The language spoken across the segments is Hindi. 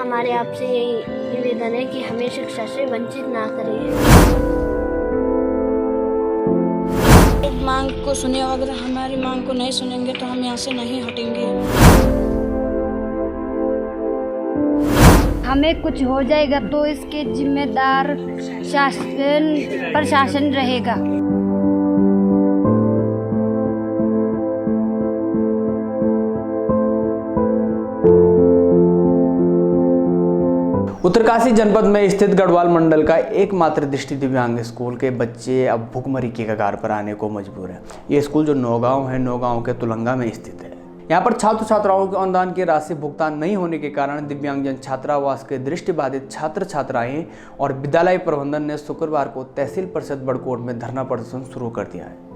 हमारे आपसे यही निवेदन है कि हमें शिक्षा से वंचित ना करें। मांग को सुने, अगर हमारी मांग को नहीं सुनेंगे तो हम यहाँ से नहीं हटेंगे। हमें कुछ हो जाएगा तो इसके जिम्मेदार प्रशासन रहेगा। उत्तरकाशी जनपद में स्थित गढ़वाल मंडल का एकमात्र दृष्टि दिव्यांग स्कूल के बच्चे अब भुखमरी की कगार पर आने को मजबूर हैं। ये स्कूल जो नौगांव है, नौगांव के तुलंगा में स्थित है। यहाँ पर छात्र छात्राओं के अनुदान की राशि भुगतान नहीं होने के कारण दिव्यांगजन छात्रावास के दृष्टिबाधित छात्र छात्राएं और विद्यालय प्रबंधन ने शुक्रवार को तहसील परिषद बड़कोट में धरना प्रदर्शन शुरू कर दिया है।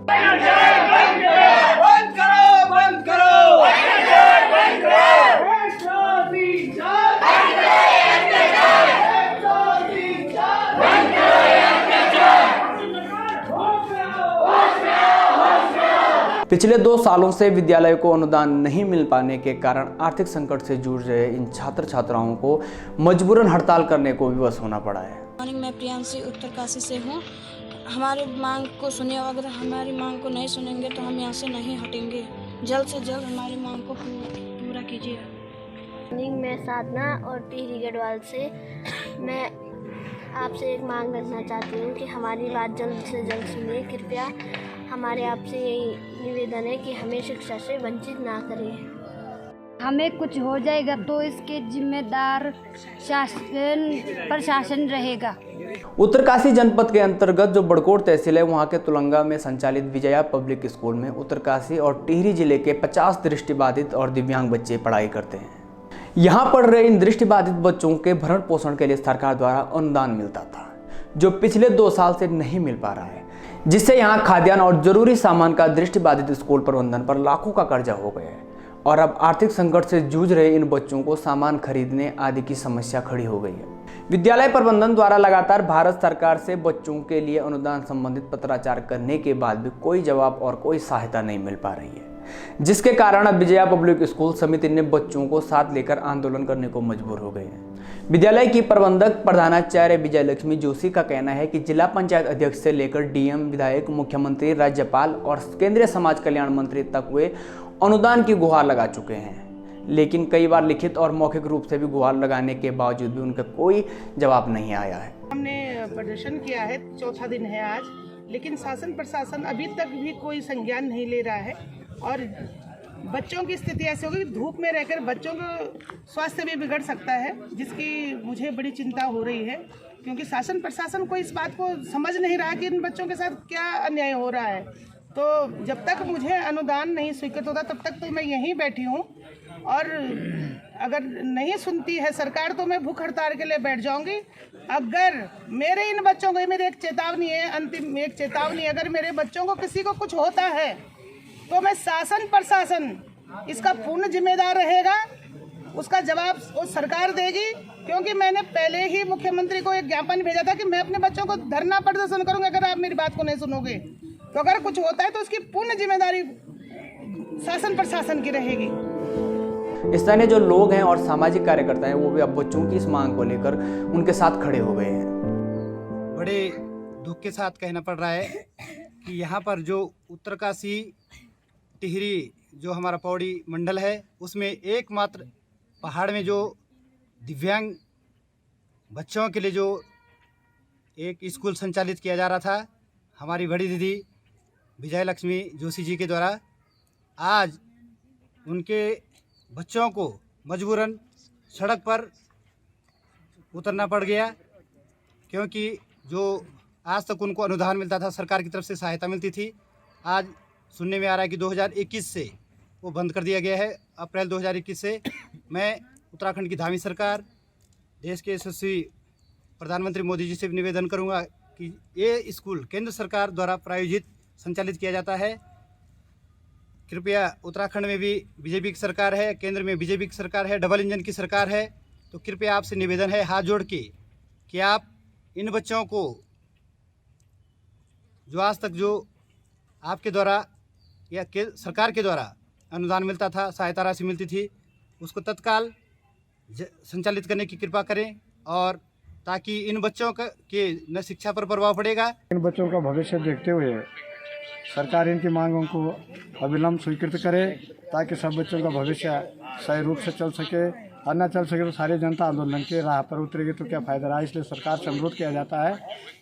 पिछले 2 सालों से विद्यालय को अनुदान नहीं मिल पाने के कारण आर्थिक संकट से जूझ रहे इन छात्र छात्राओं को मजबूरन हड़ताल करने को विवश होना पड़ा है। मैं प्रियांशी उत्तरकाशी से हूँ। हमारी मांग को सुने, अगर हमारी मांग को नहीं सुनेंगे तो हम यहाँ से नहीं हटेंगे। जल्द से जल्द हमारी मांग को पूरा कीजिए। मैं साधना और टिहरी गढ़वाल से मैं आपसे एक मांग रखना चाहती हूँ कि हमारी बात जल्द से जल्द सुनिए कृपया। हमारे आपसे यही निवेदन है कि हमें शिक्षा से वंचित ना करें। हमें कुछ हो जाएगा तो इसके जिम्मेदार प्रशासन रहेगा। उत्तरकाशी जनपद के अंतर्गत जो बड़कोट तहसील है, वहां के तुलंगा में संचालित विजया पब्लिक स्कूल में उत्तरकाशी और टिहरी जिले के 50 दृष्टिबाधित और दिव्यांग बच्चे पढ़ाई करते हैं। यहाँ पढ़ रहे इन दृष्टिबाधित बच्चों के भरण पोषण के लिए सरकार द्वारा अनुदान मिलता था, जो पिछले 2 साल से नहीं मिल पा रहा है, जिससे यहाँ खाद्यान्न और जरूरी सामान का दृष्टिबाधित स्कूल प्रबंधन पर लाखों का कर्जा हो गया है और अब आर्थिक संकट से जूझ रहे इन बच्चों को सामान खरीदने आदि की समस्या खड़ी हो गई है। विद्यालय प्रबंधन द्वारा लगातार भारत सरकार से बच्चों के लिए अनुदान संबंधित पत्राचार करने के बाद भी कोई जवाब और कोई सहायता नहीं मिल पा रही है, जिसके कारण अब विजया पब्लिक स्कूल समिति ने बच्चों को साथ लेकर आंदोलन करने को मजबूर हो गए हैं। विद्यालय की प्रबंधक प्रधानाचार्य विजय लक्ष्मी जोशी का कहना है कि जिला पंचायत अध्यक्ष से लेकर डीएम, विधायक, मुख्यमंत्री, राज्यपाल और केंद्रीय समाज कल्याण मंत्री तक वे अनुदान की गुहार लगा चुके हैं, लेकिन कई बार लिखित और मौखिक रूप से भी गुहार लगाने के बावजूद भी उनका कोई जवाब नहीं आया है। हमने प्रदर्शन किया है, 4था दिन है आज, लेकिन शासन प्रशासन अभी तक भी कोई संज्ञान नहीं ले रहा है और बच्चों की स्थिति ऐसी होगी कि धूप में रहकर बच्चों का स्वास्थ्य भी बिगड़ सकता है, जिसकी मुझे बड़ी चिंता हो रही है, क्योंकि शासन प्रशासन को इस बात को समझ नहीं रहा कि इन बच्चों के साथ क्या अन्याय हो रहा है। तो जब तक मुझे अनुदान नहीं स्वीकृत होता तब तक तो मैं यहीं बैठी हूँ और अगर नहीं सुनती है सरकार तो मैं भूख हड़ताल के लिए बैठ जाऊंगी। अगर मेरे इन बच्चों को, मेरी एक चेतावनी है, अंतिम एक चेतावनी, अगर मेरे बच्चों को किसी को कुछ होता है तो मैं शासन प्रशासन इसका पूर्ण जिम्मेदार रहेगा, उसका जवाब वो सरकार देगी, क्योंकि मैंने पहले ही मुख्यमंत्री को एक ज्ञापन भेजा था कि मैं अपने बच्चों को धरना प्रदर्शन करूंगा अगर आप मेरी बात को नहीं सुनोगे। तो अगर कुछ होता है तो उसकी पूर्ण जिम्मेदारी शासन प्रशासन की रहेगी। स्थानीय जो लोग हैं और सामाजिक कार्यकर्ता हैं वो भी अब बच्चों की इस मांग को लेकर उनके साथ खड़े हो गए हैं। बड़े दुख के साथ कहना पड़ रहा है कि यहाँ पर जो उत्तरकाशी टिहरी जो हमारा पौड़ी मंडल है, उसमें एकमात्र पहाड़ में जो दिव्यांग बच्चों के लिए जो एक स्कूल संचालित किया जा रहा था, हमारी बड़ी दीदी विजय लक्ष्मी जोशी जी के द्वारा, आज उनके बच्चों को मजबूरन सड़क पर उतरना पड़ गया, क्योंकि जो आज तक उनको अनुदान मिलता था, सरकार की तरफ से सहायता मिलती थी, आज सुनने में आ रहा है कि 2021 से वो बंद कर दिया गया है। अप्रैल 2021 से मैं उत्तराखंड की धामी सरकार, देश के यशस्वी प्रधानमंत्री मोदी जी से भी निवेदन करूंगा कि ये स्कूल केंद्र सरकार द्वारा प्रायोजित संचालित किया जाता है। कृपया उत्तराखंड में भी बीजेपी की सरकार है, केंद्र में बीजेपी की सरकार है, डबल इंजन की सरकार है, तो कृपया आपसे निवेदन है हाथ जोड़ के कि आप इन बच्चों को जो आज तक जो आपके द्वारा या सरकार के द्वारा अनुदान मिलता था, सहायता राशि मिलती थी, उसको तत्काल संचालित करने की कृपा करें, और ताकि इन बच्चों के न शिक्षा पर प्रभाव पड़ेगा। इन बच्चों का भविष्य देखते हुए सरकार इनकी मांगों को अविलंब स्वीकृत करे, ताकि सब बच्चों का भविष्य सही रूप से चल सके। और न चल सके तो सारी जनता आंदोलन के राह पर उतरेगी तो क्या फ़ायदा रहा। इसलिए सरकार से अनुरोध किया जाता है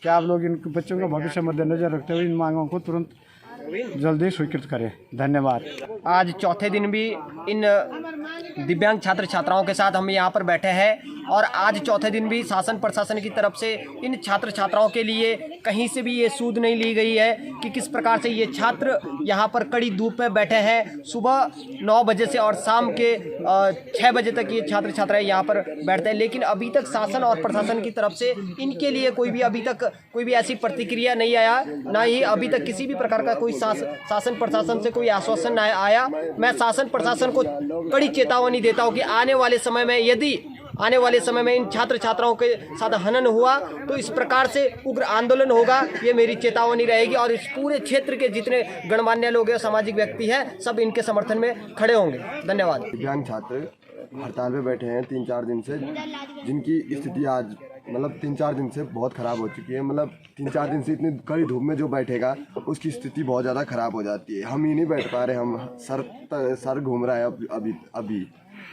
कि आप लोग इन बच्चों का भविष्य मद्देनजर रखते हुए इन मांगों को तुरंत जल्दी स्वीकृत करें। धन्यवाद। आज चौथे दिन भी इन दिव्यांग छात्र छात्राओं के साथ हम यहाँ पर बैठे हैं, और आज चौथे दिन भी शासन प्रशासन की तरफ से इन छात्र छात्राओं के लिए कहीं से भी ये सूद नहीं ली गई है कि किस प्रकार से ये छात्र यहाँ पर कड़ी धूप में बैठे हैं। सुबह 9 बजे से और शाम के 6 बजे तक ये छात्र छात्राएं यहाँ पर बैठते हैं, लेकिन अभी तक शासन और प्रशासन की तरफ से इनके लिए अभी तक कोई भी ऐसी प्रतिक्रिया नहीं आया, ना ही अभी तक किसी भी प्रकार का कोई शासन प्रशासन से कोई आश्वासन नहीं आया। मैं शासन प्रशासन को कड़ी चेतावनी देता हूँ कि आने वाले समय में यदि आने वाले समय में इन छात्र छात्राओं के साथ हनन हुआ तो इस प्रकार से उग्र आंदोलन होगा, ये मेरी चेतावनी रहेगी। और इस पूरे क्षेत्र के जितने गणमान्य लोग हैं, सामाजिक व्यक्ति हैं, सब इनके समर्थन में खड़े होंगे। धन्यवाद। दिव्यांग छात्र हड़ताल पे बैठे हैं 3-4 दिन से, जिनकी स्थिति आज मतलब 3-4 दिन से बहुत ख़राब हो चुकी है। मतलब 3-4 दिन से इतनी कड़ी धूप में जो बैठेगा उसकी स्थिति बहुत ज़्यादा ख़राब हो जाती है। हम ही नहीं बैठ पा रहे, हम सर घूम रहा है अभी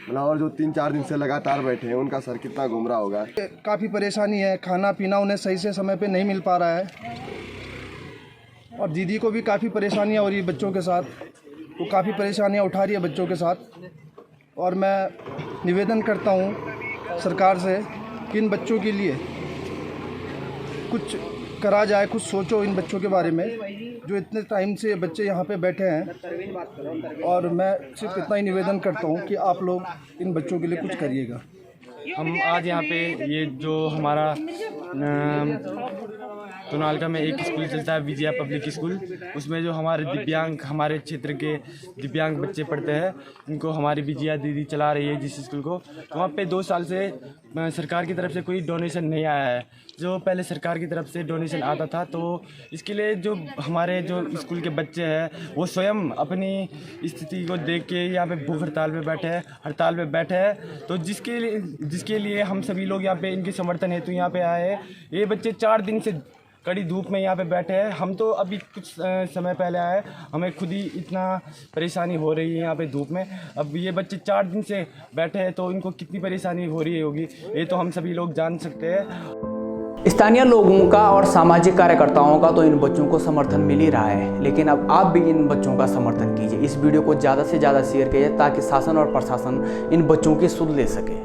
मतलब, और जो 3-4 दिन से लगातार बैठे हैं उनका सर कितना घूम रहा होगा। काफ़ी परेशानी है, खाना पीना उन्हें सही से समय पे नहीं मिल पा रहा है, और दीदी को भी काफ़ी परेशानियां हो रही है बच्चों के साथ, वो काफ़ी परेशानियां उठा रही है बच्चों के साथ। और मैं निवेदन करता हूं सरकार से कि इन बच्चों के लिए कुछ करा जाए, कुछ सोचो इन बच्चों के बारे में, जो इतने टाइम से बच्चे यहाँ पे बैठे हैं। और मैं सिर्फ इतना ही निवेदन करता हूँ कि आप लोग इन बच्चों के लिए कुछ करिएगा। हम आज यहाँ पे ये जो हमारा टोनाल्का में एक स्कूल चलता है, विजया पब्लिक स्कूल, उसमें जो हमारे क्षेत्र के दिव्यांग बच्चे पढ़ते हैं, उनको हमारी विजया दीदी चला रही है जिस स्कूल को। तो वहाँ पे 2 साल से सरकार की तरफ से कोई डोनेशन नहीं आया है। जो पहले सरकार की तरफ से डोनेशन आता था, तो इसके लिए जो हमारे जो स्कूल के बच्चे हैं वो स्वयं अपनी स्थिति को देख के यहाँ पे भूख हड़ताल पे बैठे हैं। तो जिसके लिए हम सभी लोग यहाँ पे इनके समर्थन हेतु यहाँ पे आए हैं। ये बच्चे 4 दिन से कड़ी धूप में यहाँ पे बैठे हैं। हम तो अभी कुछ समय पहले आए, हमें खुद ही इतना परेशानी हो रही है यहाँ पे धूप में। अब ये बच्चे 4 दिन से बैठे हैं, तो इनको कितनी परेशानी हो रही होगी ये तो हम सभी लोग जान सकते हैं। स्थानीय लोगों का और सामाजिक कार्यकर्ताओं का तो इन बच्चों को समर्थन मिल ही रहा है, लेकिन अब आप भी इन बच्चों का समर्थन कीजिए। इस वीडियो को ज़्यादा से ज़्यादा शेयर कीजिए ताकि शासन और प्रशासन इन बच्चों की सुध ले सके।